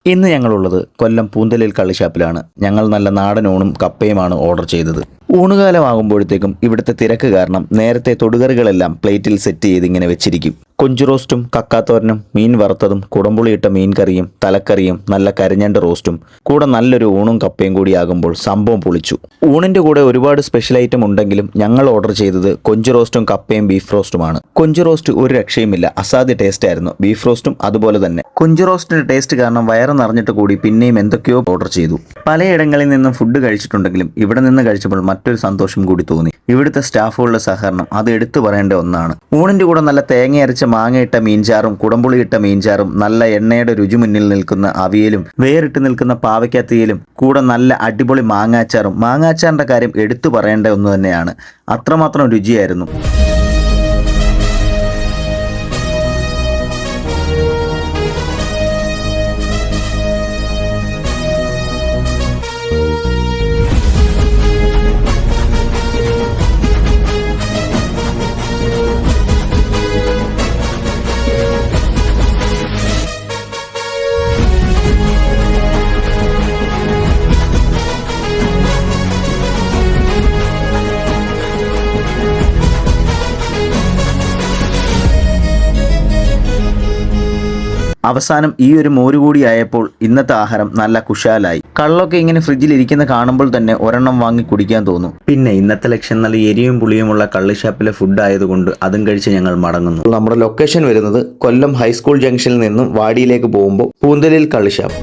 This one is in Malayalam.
ഇന്ന് ഞങ്ങളുള്ളത് കൊല്ലം പൂന്തലിൽ കള്ളിഷാപ്പിലാണ്. ഞങ്ങൾ നല്ല നാടൻ ഊണും കപ്പയുമാണ് ഓർഡർ ചെയ്തത്. ഊണുകാലമാകുമ്പോഴത്തേക്കും ഇവിടുത്തെ തിരക്ക് കാരണം നേരത്തെ തൊടുകറികളെല്ലാം പ്ലേറ്റിൽ സെറ്റ് ചെയ്ത് ഇങ്ങനെ വെച്ചിരിക്കും. കൊഞ്ചു റോസ്റ്റും കക്കാത്തോരനും മീൻ വറുത്തതും കുടംപുളിയിട്ട മീൻ കറിയും തലക്കറിയും നല്ല കരിഞ്ഞണ്ട് റോസ്റ്റും കൂടെ നല്ലൊരു ഊണും കപ്പയും കൂടി ആകുമ്പോൾ സംഭവം പൊളിച്ചു. ഊണിൻ്റെ കൂടെ ഒരുപാട് സ്പെഷ്യൽ ഐറ്റം ഉണ്ടെങ്കിലും ഞങ്ങൾ ഓർഡർ ചെയ്തത് കൊഞ്ചു റോസ്റ്റും കപ്പയും ബീഫ് റോസ്റ്റുമാണ്. കൊഞ്ചു റോസ്റ്റ് ഒരു രക്ഷയുമില്ല, അസാധ്യ ടേസ്റ്റ് ആയിരുന്നു. ബീഫ് റോസ്റ്റും അതുപോലെ തന്നെ. കൊഞ്ചു റോസ്റ്റിൻ്റെ ടേസ്റ്റ് കാരണം വയറ് നിറഞ്ഞിട്ട് കൂടി പിന്നെയും എന്തൊക്കെയോ ഓർഡർ ചെയ്തു. പലയിടങ്ങളിൽ നിന്നും ഫുഡ് കഴിച്ചിട്ടുണ്ടെങ്കിലും ഇവിടെ നിന്ന് കഴിച്ചപ്പോൾ മറ്റൊരു സന്തോഷം കൂടി തോന്നി. ഇവിടുത്തെ സ്റ്റാഫുകളുടെ സഹകരണം അത് എടുത്തു പറയേണ്ട ഒന്നാണ്. ഊണിൻ്റെ കൂടെ നല്ല തേങ്ങയരച്ച മാങ്ങയിട്ട മീൻചാറും കുടംപുളിയിട്ട മീൻചാറും നല്ല എണ്ണയുടെ രുചി മുന്നിൽ നിൽക്കുന്ന അവിയലും വേറിട്ട് നിൽക്കുന്ന പാവയ്ക്കത്തിയലും കൂടെ നല്ല അടിപൊളി മാങ്ങാച്ചാറും. മാങ്ങാച്ചാറിൻ്റെ കാര്യം എടുത്തു പറയേണ്ട ഒന്ന് തന്നെയാണ്. അത്രമാത്രം രുചിയായിരുന്നു. അവസാനം ഈ ഒരു മോര് കൂടി ആയപ്പോൾ ഇന്നത്തെ ആഹാരം നല്ല കുശാലായി. കള്ളൊക്കെ ഇങ്ങനെ ഫ്രിഡ്ജിൽ ഇരിക്കുന്ന കാണുമ്പോൾ തന്നെ ഒരെണ്ണം വാങ്ങി കുടിക്കാൻ തോന്നും. പിന്നെ ഇന്നത്തെ ലക്ഷ്യം നല്ല എരിയും പുളിയുമുള്ള കള്ളിഷാപ്പിലെ ഫുഡ് ആയതുകൊണ്ട് അതും കഴിച്ച് ഞങ്ങൾ മടങ്ങുന്നു. നമ്മുടെ ലൊക്കേഷൻ വരുന്നത് കൊല്ലം ഹൈസ്കൂൾ ജംഗ്ഷനിൽ നിന്നും വാടിയിലേക്ക് പോകുമ്പോൾ പൂന്തലിൽ കള്ളിഷാപ്പ്.